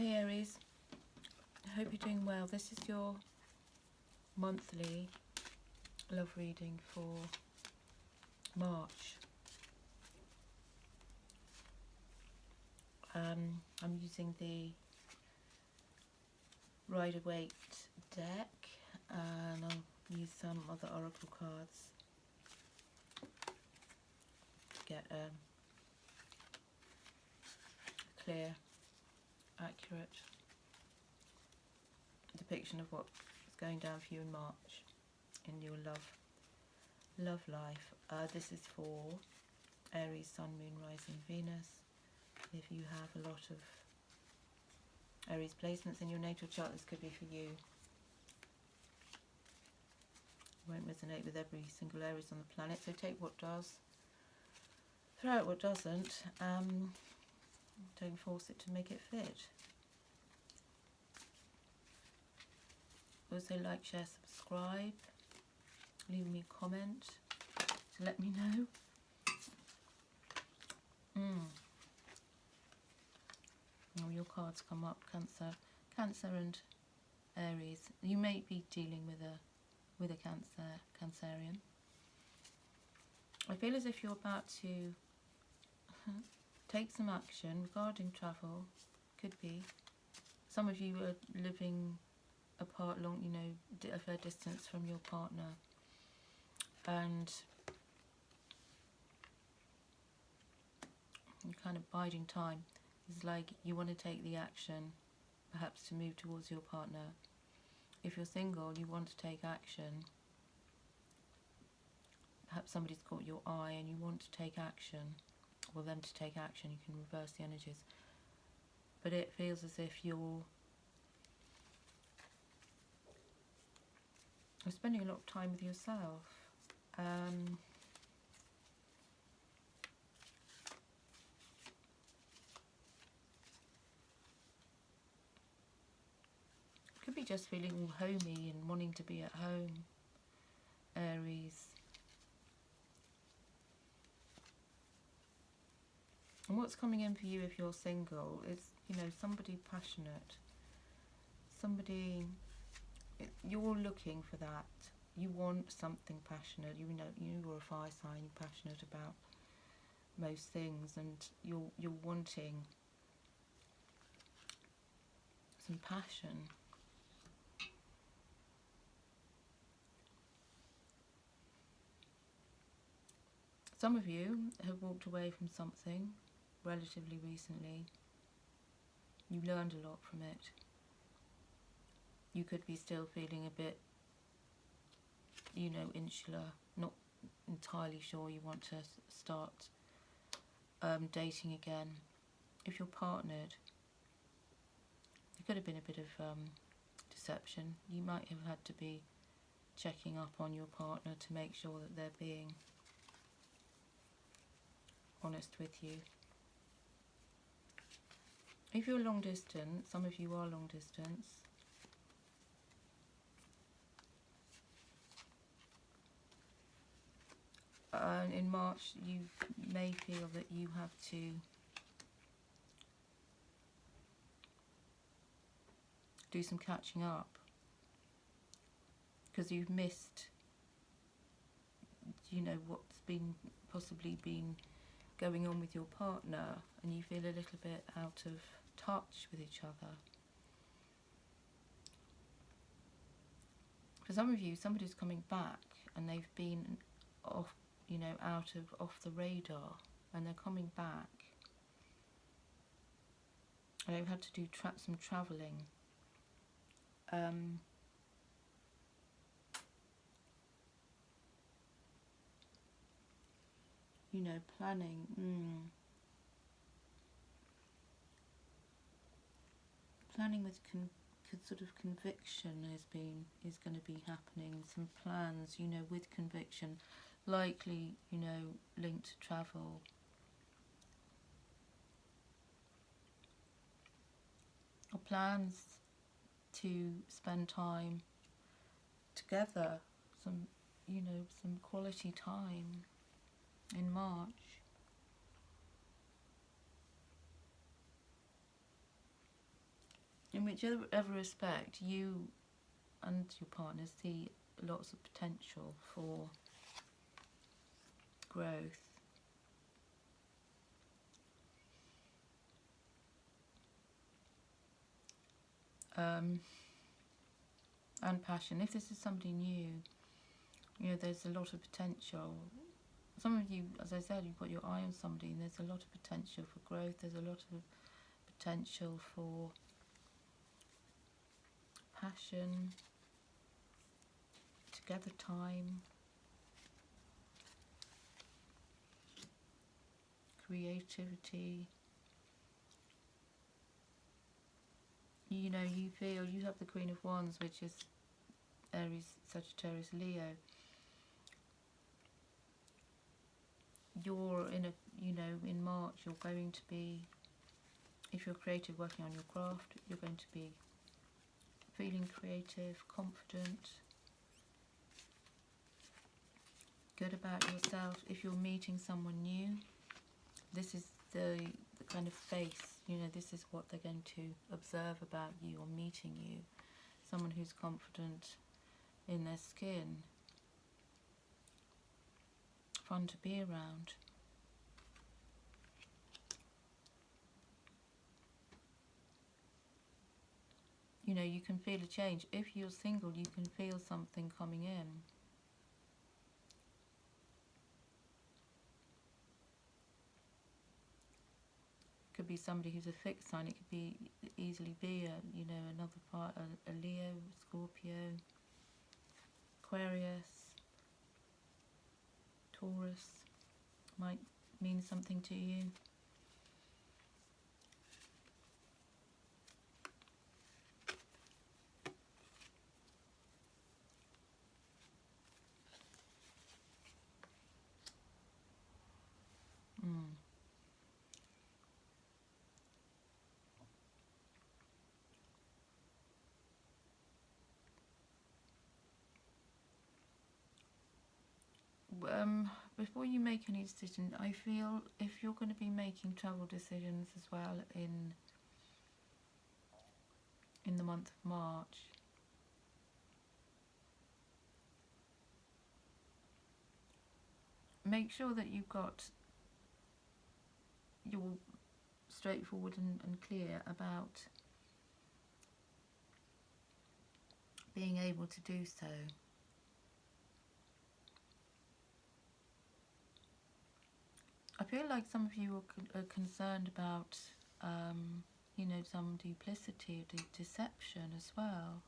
Hey Aries, I hope you're doing well. This is your monthly love reading for March. I'm using the Rider-Waite deck and I'll use some other oracle cards to get a clear, accurate depiction of what's going down for you in March in your love life. This is for Aries, Sun, Moon, Rising, Venus. If you have a lot of Aries placements in your natal chart, this could be for you. It won't resonate with every single Aries on the planet, so take what does, throw out what doesn't. Don't force it to make it fit. Also like, share, subscribe, leave me a comment to let me know. Oh, your cards come up, Cancer and Aries. You may be dealing with a Cancerian. I feel as if you're about to take some action regarding travel. Could be. Some of you are living apart long, a fair distance from your partner, and you're kind of biding time. It's like you want to take the action, perhaps to move towards your partner. If you're single, you want to take action. Perhaps somebody's caught your eye and you want to take action, or them to take action. You can reverse the energies. But it feels as if you're spending a lot of time with yourself. Could be just feeling all homey and wanting to be at home, Aries. And what's coming in for you if you're single is, somebody passionate. Somebody, you're looking for that. You want something passionate. You're a fire sign, you're passionate about most things, and you're wanting some passion. Some of you have walked away from something relatively recently. You learned a lot from it. You could be still feeling a bit, insular, not entirely sure you want to start dating again. If you're partnered, there could have been a bit of deception. You might have had to be checking up on your partner to make sure that they're being honest with you. If you're long distance, some of you are long distance, in March you may feel that you have to do some catching up because you've missed, what's possibly been going on with your partner, and you feel a little bit out of touch with each other. For some of you, somebody's coming back and they've been off, off the radar, and they're coming back. And they've had to do some travelling. Planning. Planning with sort of conviction is going to be happening. Some plans, with conviction, likely, linked to travel. Or plans to spend time together, some quality time in March. in whichever respect you and your partner see lots of potential for growth. And passion. If this is somebody new, you know, there's a lot of potential. Some of you, as I said, you've got your eye on somebody and there's a lot of potential for growth, there's a lot of potential for passion, together time, creativity. You know, you feel, you have the Queen of Wands, which is Aries, Sagittarius, Leo. You're in a, you know, in March you're going to be, if you're creative, working on your craft, you're going to be feeling creative, confident, good about yourself. If you're meeting someone new, this is the kind of face, you know, this is what they're going to observe about you or meeting you. Someone who's confident in their skin, fun to be around. You know, you can feel a change. If you're single, you can feel something coming in. Could be somebody who's a fixed sign. It could be easily be a, you know, another part, a Leo, Scorpio, Aquarius, Taurus might mean something to you. Before you make any decision, I feel if you're going to be making travel decisions as well in the month of March, make sure that you've got, you're straightforward and clear about being able to do so. I feel like some of you are concerned about, you know, some duplicity, deception as well.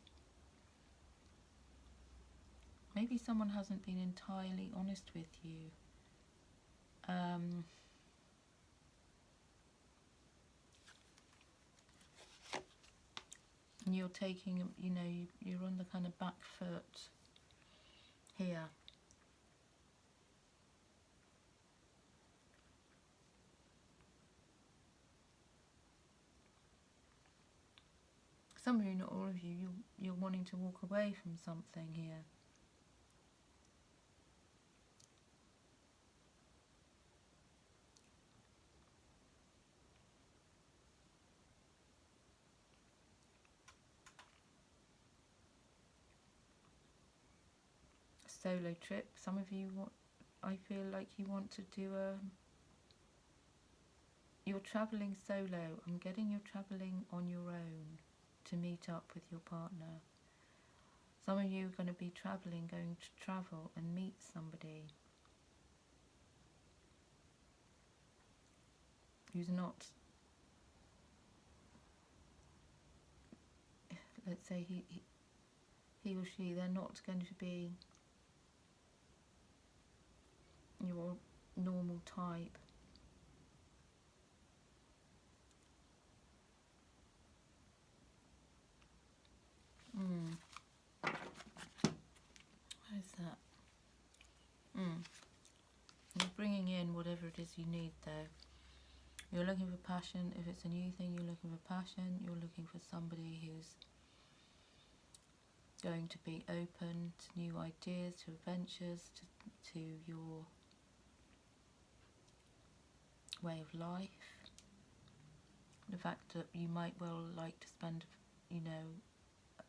Maybe someone hasn't been entirely honest with you. And you're taking, you know, you're on the kind of back foot here. Some of you, not all of you, you're wanting to walk away from something here. Solo trip. Some of you want, I feel like you want to do you're travelling solo. I'm getting you're travelling on your own to meet up with your partner. Some of you are going to be travelling, going to travel and meet somebody who's not, let's say he or she, they're not going to be your normal type. What is that? You're bringing in whatever it is you need though. You're looking for passion. If it's a new thing, you're looking for passion. You're looking for somebody who's going to be open to new ideas, to adventures, to your way of life. The fact that you might well like to spend you know,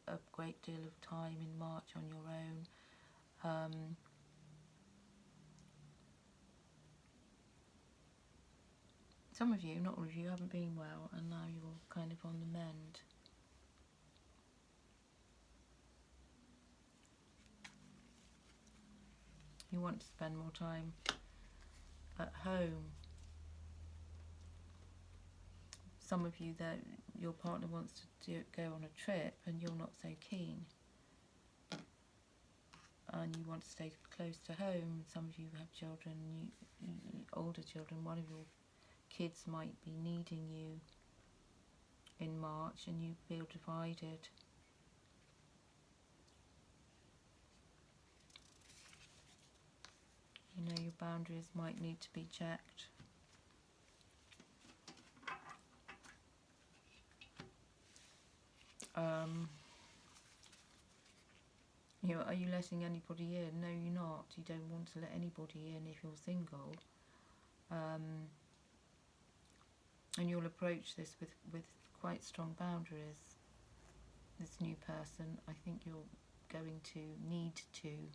a great deal of time in March on your own. Some of you, not all of you, haven't been well, and now you're kind of on the mend. You want to spend more time at home. Some of you, that your partner wants to go on a trip and you're not so keen, and you want to stay close to home. Some of you have children, older children. One of your kids might be needing you in March, and you feel divided. You know, your boundaries might need to be checked. You know, are you letting anybody in? No, you're not. You don't want to let anybody in if you're single. And you'll approach this with quite strong boundaries. This new person, I think you're going to need to.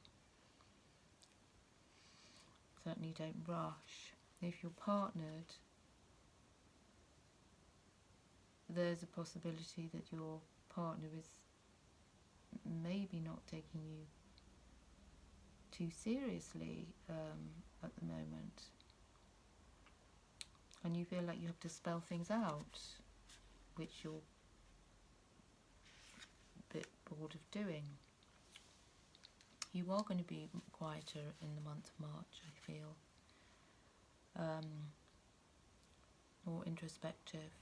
Certainly don't rush. If you're partnered, there's a possibility that your partner is maybe not taking you too seriously at the moment, and you feel like you have to spell things out, which you're a bit bored of doing. You are going to be quieter in the month of March, I feel. More introspective.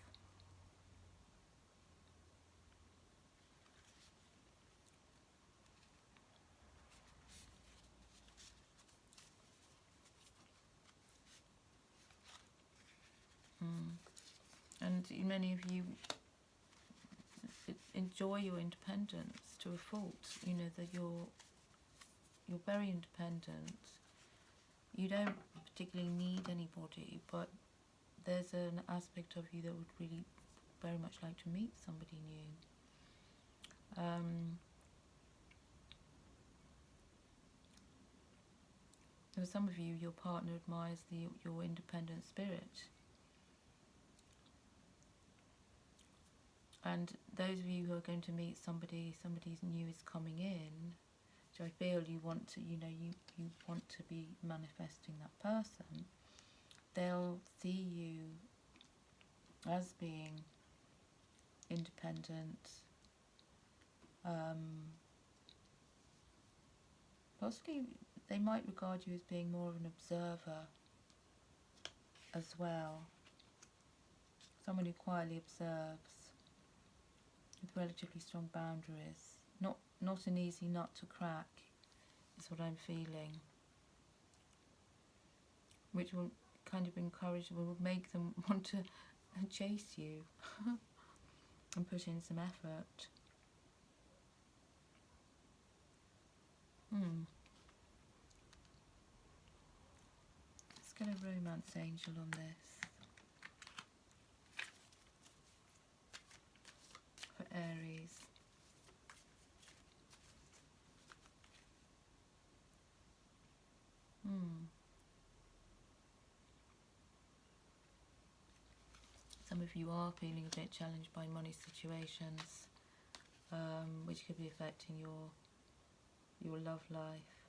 And many of you enjoy your independence to a fault. You know that you're very independent. You don't particularly need anybody, but there's an aspect of you that would really very much like to meet somebody new. For some of you, your partner admires your independent spirit. And those of you who are going to meet somebody new is coming in, so I feel you want to, you want to be manifesting that person. They'll see you as being independent, possibly they might regard you as being more of an observer as well, someone who quietly observes, with relatively strong boundaries. Not an easy nut to crack, is what I'm feeling. Which will kind of encourage, will make them want to chase you and put in some effort. Let's get a romance angel on this. For Aries. Some of you are feeling a bit challenged by money situations, which could be affecting your love life.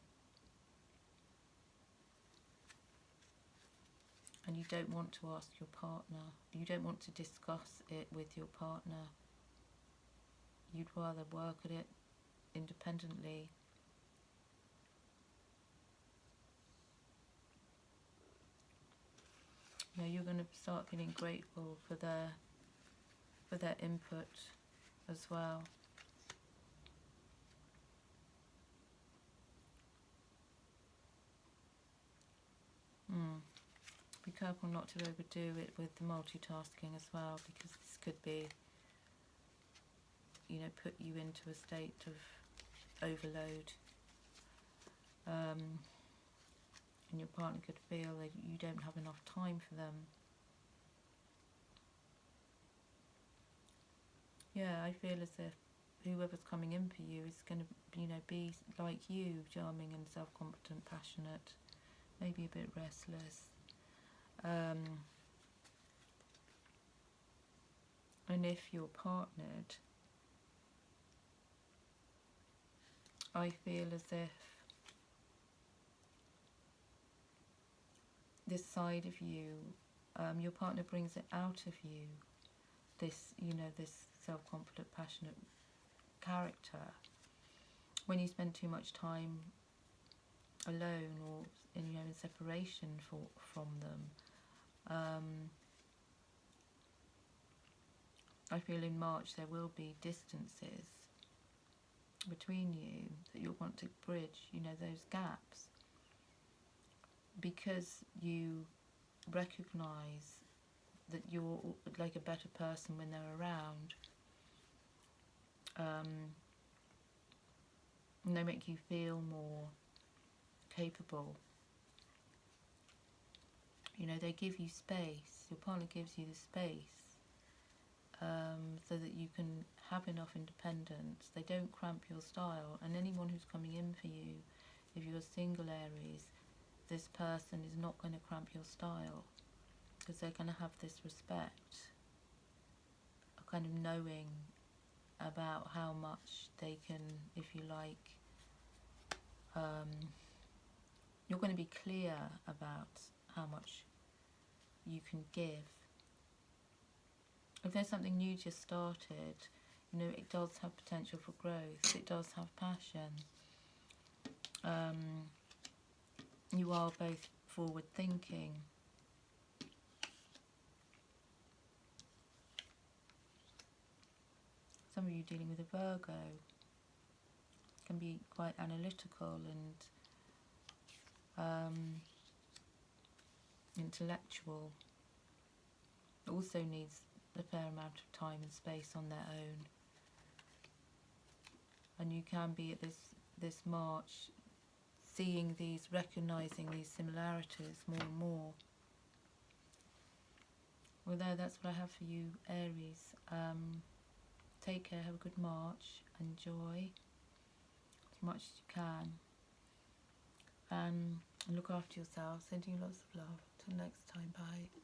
And you don't want to ask your partner, you don't want to discuss it with your partner. You'd rather work at it independently. You know, you're going to start feeling grateful for their input as well. Be careful not to overdo it with the multitasking as well, because this could be, put you into a state of overload. And your partner could feel that you don't have enough time for them. yeah, I feel as if whoever's coming in for you is going to, be like you, charming and self-confident, passionate, maybe a bit restless. And if you're partnered, I feel as if this side of you, your partner brings it out of you, this, this self-confident, passionate character. When you spend too much time alone or in separation from them, I feel in March there will be distances between you that you'll want to bridge, those gaps, because you recognise that you're like a better person when they're around. And they make you feel more capable. They give you space. Your partner gives you the space so that you can have enough independence. They don't cramp your style. And anyone who's coming in for you, if you're single Aries, this person is not going to cramp your style, because they're going to have this respect, a kind of knowing about how much they can, if you like, you're going to be clear about how much you can give. If there's something new just started, it does have potential for growth, it does have passion. You are both forward thinking. Some of you dealing with a Virgo can be quite analytical and intellectual. Also needs a fair amount of time and space on their own. And you can be at this March recognising these similarities more and more. Although that's what I have for you, Aries. Take care, have a good March, enjoy as much as you can, and look after yourself. Sending you lots of love. Till next time, bye.